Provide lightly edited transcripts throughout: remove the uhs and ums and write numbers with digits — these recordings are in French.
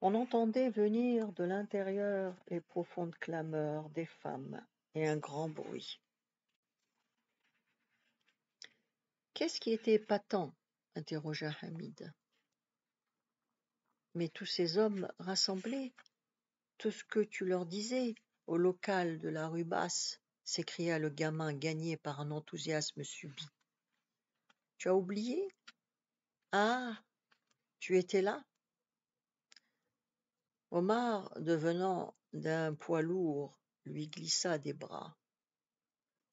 On entendait venir de l'intérieur les profondes clameurs des femmes et un grand bruit. Qu'est-ce qui était épatant? Interrogea Hamid. Mais tous ces hommes rassemblés, tout ce que tu leur disais au local de la rue Basse, s'écria le gamin gagné par un enthousiasme subit. Tu as oublié? Ah, tu étais là? Omar, devenant d'un poids lourd, lui glissa des bras.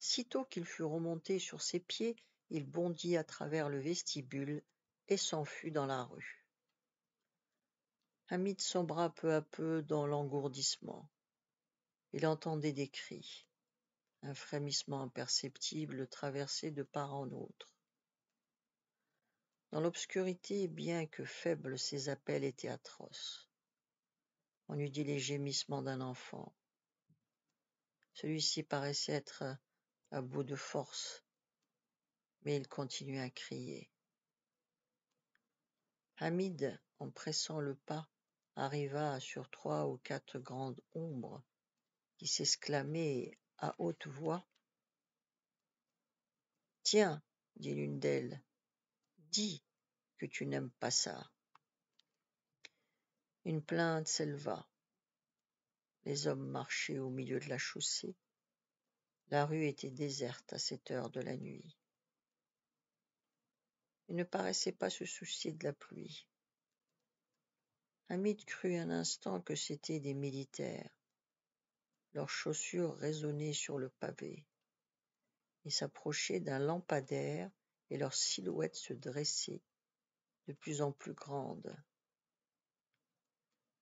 Sitôt qu'il fut remonté sur ses pieds, il bondit à travers le vestibule et s'enfuit dans la rue. Hamid sombra peu à peu dans l'engourdissement. Il entendait des cris. Un frémissement imperceptible le traversait de part en autre. Dans l'obscurité, bien que faibles, ses appels étaient atroces. On eût dit les gémissements d'un enfant. Celui-ci paraissait être à bout de force, mais il continuait à crier. Hamid, en pressant le pas, arriva sur 3 ou 4 grandes ombres qui s'exclamaient à haute voix. « Tiens, dit l'une d'elles, dis que tu n'aimes pas ça. » Une plainte s'éleva. Les hommes marchaient au milieu de la chaussée. La rue était déserte à cette heure de la nuit. Ils ne paraissaient pas se soucier de la pluie. Hamid crut un instant que c'étaient des militaires. Leurs chaussures résonnaient sur le pavé. Ils s'approchaient d'un lampadaire et leurs silhouettes se dressaient, de plus en plus grandes.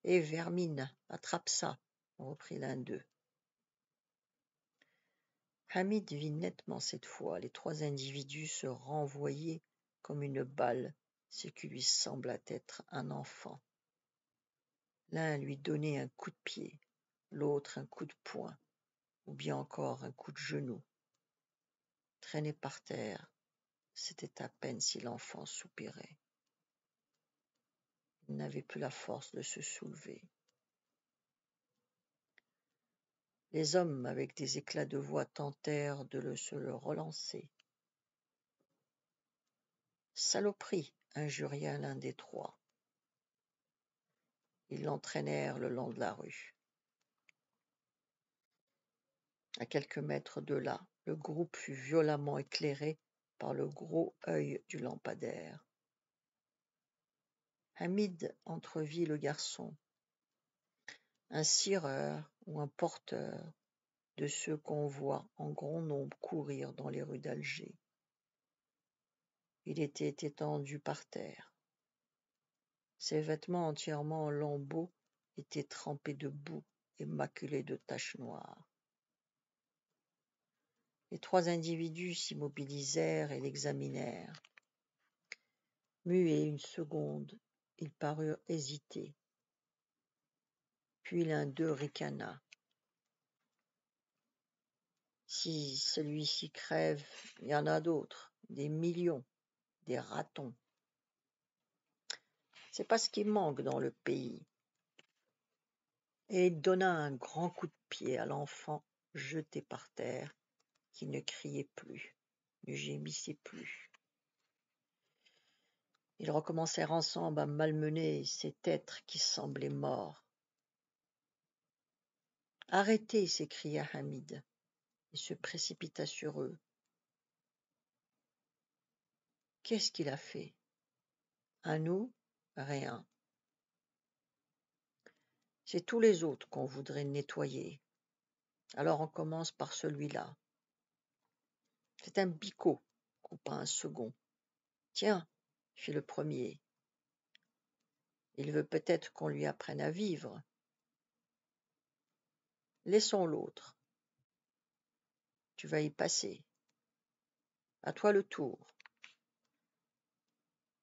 « Hé, vermine, attrape ça !» reprit l'un d'eux. Hamid vit nettement cette fois les 3 individus se renvoyer comme une balle, ce qui lui sembla être un enfant. L'un lui donnait un coup de pied, l'autre un coup de poing, ou bien encore un coup de genou. Traîné par terre, c'était à peine si l'enfant soupirait. Il n'avait plus la force de se soulever. Les hommes, avec des éclats de voix, tentèrent de se le relancer. « Saloperie !» injuria l'un des 3. Ils l'entraînèrent le long de la rue. À quelques mètres de là, le groupe fut violemment éclairé par le gros œil du lampadaire. Hamid entrevit le garçon, un cireur ou un porteur de ceux qu'on voit en grand nombre courir dans les rues d'Alger. Il était étendu par terre. Ses vêtements entièrement en lambeaux étaient trempés de boue et maculés de taches noires. Les 3 individus s'immobilisèrent et l'examinèrent. Muets une seconde, ils parurent hésiter. Puis l'un d'eux ricana. « Si celui-ci crève, il y en a d'autres, des millions, des ratons. C'est pas ce qui manque dans le pays. » Et il donna un grand coup de pied à l'enfant jeté par terre, qui ne criait plus, ne gémissait plus. Ils recommencèrent ensemble à malmener cet être qui semblait mort. « Arrêtez !» s'écria Hamid, et se précipita sur eux. « Qu'est-ce qu'il a fait? À nous, rien. C'est tous les autres qu'on voudrait nettoyer. Alors on commence par celui-là. » « C'est un bicot, » coupa un second. « Tiens, fit le premier. Il veut peut-être qu'on lui apprenne à vivre. Laissons l'autre. Tu vas y passer. À toi le tour. »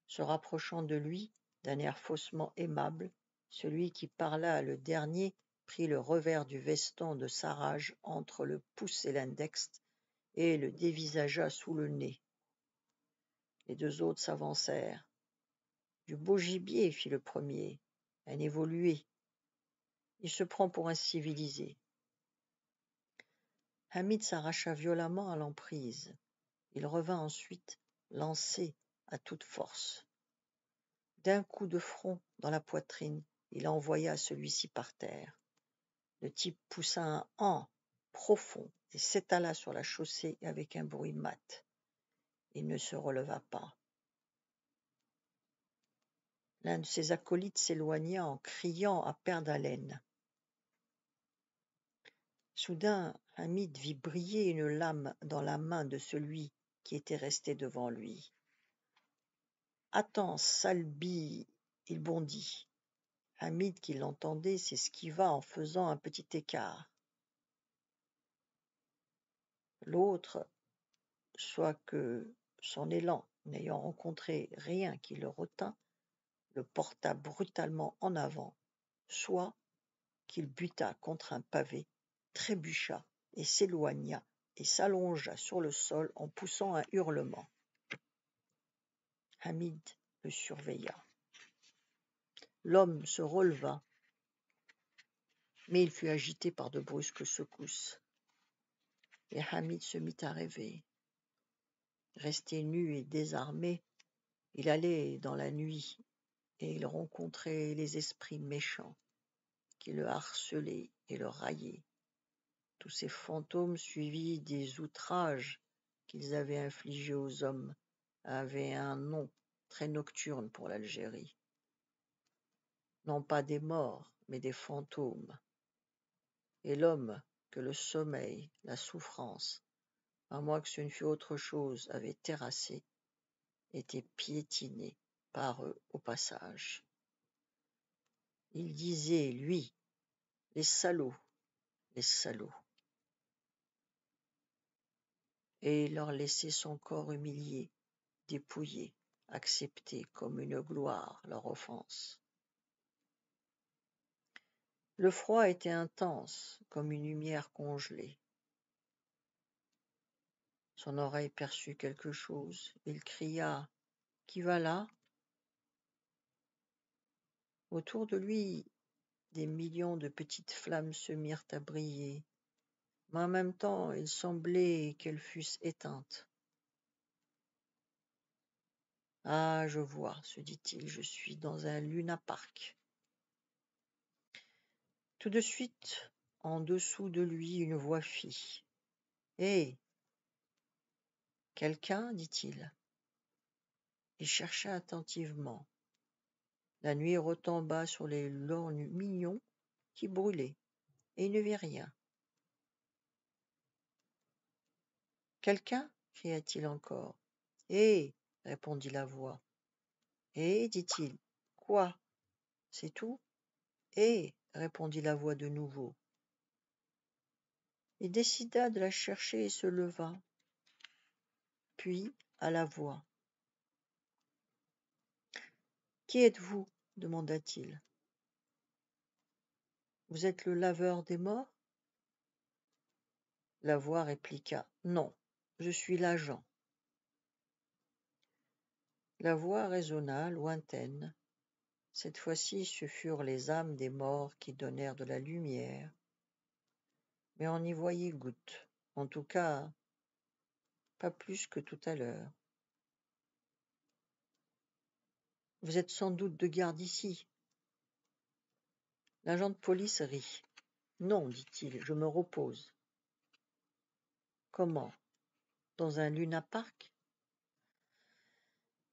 Se rapprochant de lui, d'un air faussement aimable, celui qui parla le dernier prit le revers du veston de Sarraj entre le pouce et l'index et le dévisagea sous le nez. Les 2 autres s'avancèrent. « Du beau gibier, fit le premier. un évolué. Il se prend pour un civilisé. Hamid s'arracha violemment à l'emprise. Il revint ensuite, lancé à toute force. D'un coup de front dans la poitrine, il envoya celui-ci par terre. Le type poussa un « han » profond et s'étala sur la chaussée avec un bruit mat. Il ne se releva pas. L'un de ses acolytes s'éloigna en criant à perdre haleine. Soudain, Hamid vit briller une lame dans la main de celui qui était resté devant lui. « Attends, sale bille !» il bondit. Hamid, qui l'entendait, s'esquiva en faisant un petit écart. L'autre, soit que son élan, n'ayant rencontré rien qui le retint, le porta brutalement en avant, soit qu'il buta contre un pavé, trébucha et s'éloigna et s'allongea sur le sol en poussant un hurlement. Hamid le surveilla. L'homme se releva, mais il fut agité par de brusques secousses. Et Hamid se mit à rêver. Resté nu et désarmé, il allait dans la nuit et il rencontrait les esprits méchants qui le harcelaient et le raillaient. Tous ces fantômes suivis des outrages qu'ils avaient infligés aux hommes avaient un nom très nocturne pour l'Algérie. Non pas des morts, mais des fantômes. Et l'homme que le sommeil, la souffrance, à moins que ce ne fût autre chose, avait terrassé, était piétiné par eux au passage. Il disait, lui, les salauds, et il leur laissait son corps humilié, dépouillé, accepter comme une gloire leur offense. Le froid était intense, comme une lumière congelée. Son oreille perçut quelque chose. Il cria « Qui va là ?» Autour de lui, des millions de petites flammes se mirent à briller, mais en même temps, il semblait qu'elles fussent éteintes. « Ah, je vois, se dit-il, je suis dans un lunapark. » Tout de suite, en dessous de lui, une voix fit « Hé ! Quelqu'un ?» dit-il. Il chercha attentivement. La nuit retomba sur les lorgnes mignons qui brûlaient, et il ne vit rien. « Quelqu'un » cria-t-il encore. « Hé !» répondit la voix. « Hé !» dit-il. « Quoi ? C'est tout ? » « Hé !» répondit la voix de nouveau. Il décida de la chercher et se leva. Puis, à la voix. « Qui êtes-vous ? demanda-t-il. « Vous êtes le laveur des morts ?» La voix répliqua. « Non, je suis l'agent. » La voix résonna, lointaine. Cette fois-ci, ce furent les âmes des morts qui donnèrent de la lumière, mais on y voyait goutte, en tout cas, pas plus que tout à l'heure. « Vous êtes sans doute de garde ici. » L'agent de police rit. « Non, dit-il, je me repose. »« Comment ? Dans un lunapark ? » ?»«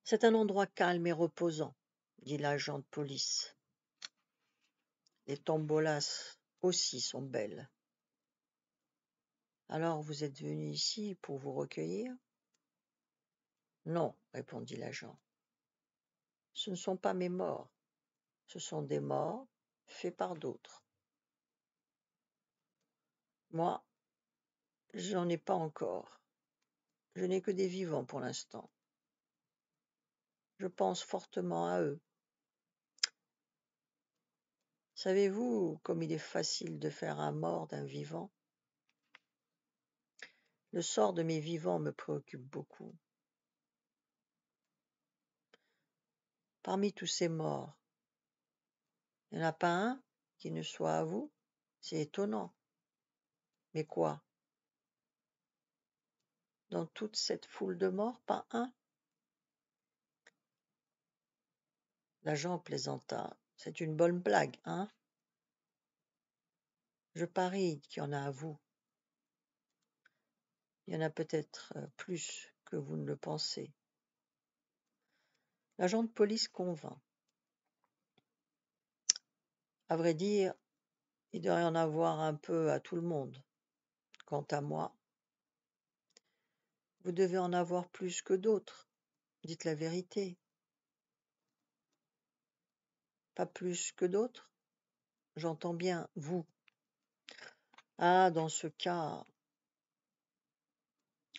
C'est un endroit calme et reposant, » dit l'agent de police. « Les tombolas aussi sont belles. »« Alors vous êtes venu ici pour vous recueillir ? » ?»« Non, répondit l'agent. Ce ne sont pas mes morts, ce sont des morts faits par d'autres. Moi, j'en ai pas encore. Je n'ai que des vivants pour l'instant. Je pense fortement à eux. Savez-vous comme il est facile de faire un mort d'un vivant ? Le sort de mes vivants me préoccupe beaucoup. Parmi tous ces morts, Il n'y en a pas un qui ne soit à vous? C'est étonnant. Mais quoi? Dans toute cette foule de morts, pas un? L'agent plaisanta. C'est une bonne blague, hein? Je parie qu'il y en a à vous. Il y en a peut-être plus que vous ne le pensez. L'agent de police convint. À vrai dire, il doit y en avoir un peu à tout le monde. Quant à moi, vous devez en avoir plus que d'autres. Dites la vérité. Pas plus que d'autres? J'entends bien, vous. Ah, dans ce cas.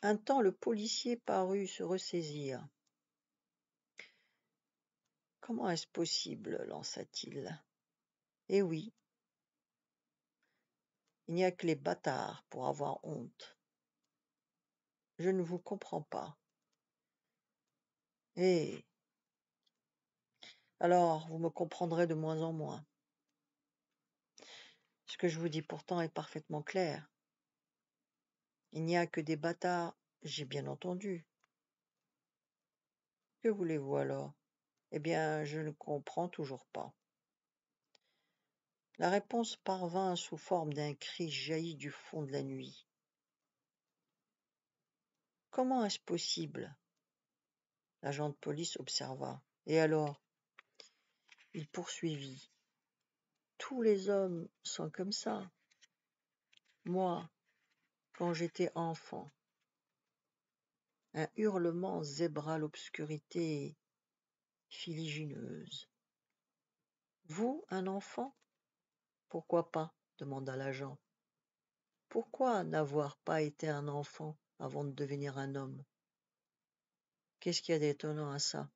Un temps le policier parut se ressaisir. Comment est-ce possible? Lança-t-il. Eh oui, il n'y a que les bâtards pour avoir honte. Je ne vous comprends pas. Eh, alors vous me comprendrez de moins en moins. Ce que je vous dis pourtant est parfaitement clair. Il n'y a que des bâtards, j'ai bien entendu. Que voulez-vous alors? Eh bien, je ne comprends toujours pas. La réponse parvint sous forme d'un cri jailli du fond de la nuit. Comment est-ce possible? L'agent de police observa. Et alors? Il poursuivit. Tous les hommes sont comme ça. Moi, quand j'étais enfant, un hurlement zébra l'obscurité filigineuse. Vous, un enfant? Pourquoi pas? Demanda l'agent. Pourquoi n'avoir pas été un enfant avant de devenir un homme? Qu'est-ce qu'il y a d'étonnant à ça?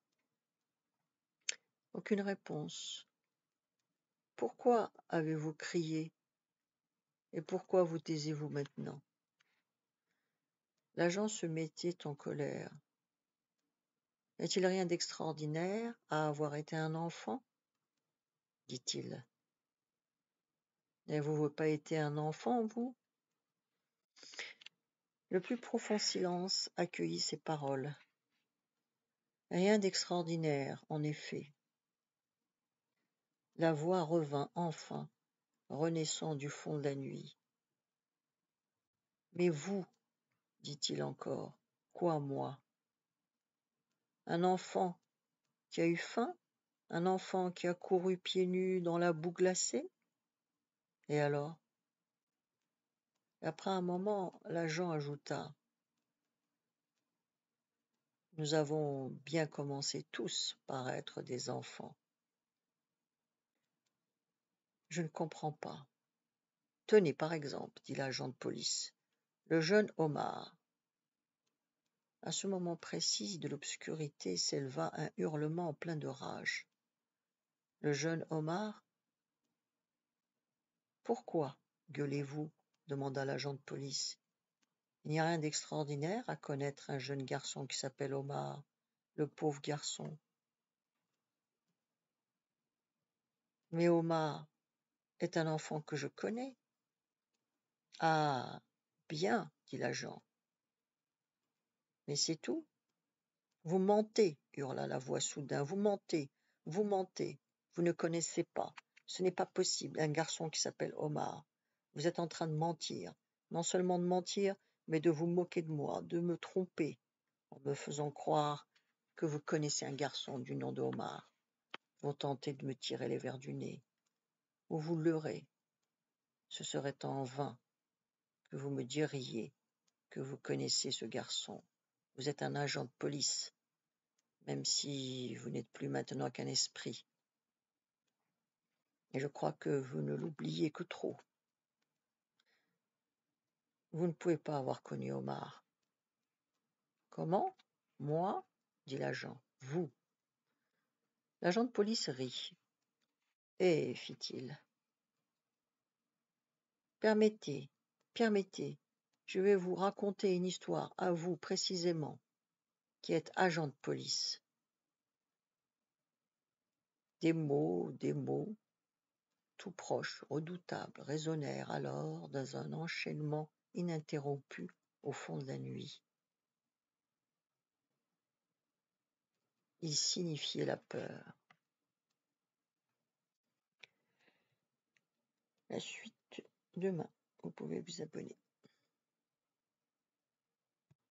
Aucune réponse. Pourquoi avez-vous crié? Et pourquoi vous taisez-vous maintenant? L'agent se mettait en colère. Y a-t-il rien d'extraordinaire à avoir été un enfant? Dit-il. N'avez-vous pas été un enfant, vous? Le plus profond silence accueillit ces paroles. Rien d'extraordinaire, en effet. La voix revint enfin, renaissant du fond de la nuit. Mais vous, dit-il encore, quoi moi? Un enfant qui a eu faim? Un enfant qui a couru pieds nus dans la boue glacée? Et alors? Après un moment, l'agent ajouta. Nous avons bien commencé tous par être des enfants. Je ne comprends pas. Tenez, par exemple, dit l'agent de police, le jeune Omar. À ce moment précis de l'obscurité s'éleva un hurlement plein de rage. Le jeune Omar? Pourquoi gueulez-vous? Demanda l'agent de police. Il n'y a rien d'extraordinaire à connaître un jeune garçon qui s'appelle Omar, le pauvre garçon. Mais Omar est un enfant que je connais. Ah, bien, dit l'agent. Mais c'est tout? Vous mentez, hurla la voix soudain. Vous mentez, vous mentez. Vous ne connaissez pas. Ce n'est pas possible, un garçon qui s'appelle Omar. Vous êtes en train de mentir. Non seulement de mentir, mais de vous moquer de moi, de me tromper, en me faisant croire que vous connaissez un garçon du nom de Omar. Vous tentez de me tirer les vers du nez, ou vous leurrez. Ce serait en vain que vous me diriez que vous connaissez ce garçon. Vous êtes un agent de police, même si vous n'êtes plus maintenant qu'un esprit. Et je crois que vous ne l'oubliez que trop. Vous ne pouvez pas avoir connu Omar. Comment? Moi? Dit l'agent. Vous. L'agent de police rit. Eh, fit-il. Permettez, je vais vous raconter une histoire à vous précisément, qui êtes agent de police. Des mots, tout proches, redoutables, résonnèrent alors dans un enchaînement ininterrompu au fond de la nuit. Ils signifiaient la peur. La suite demain. Vous pouvez vous abonner.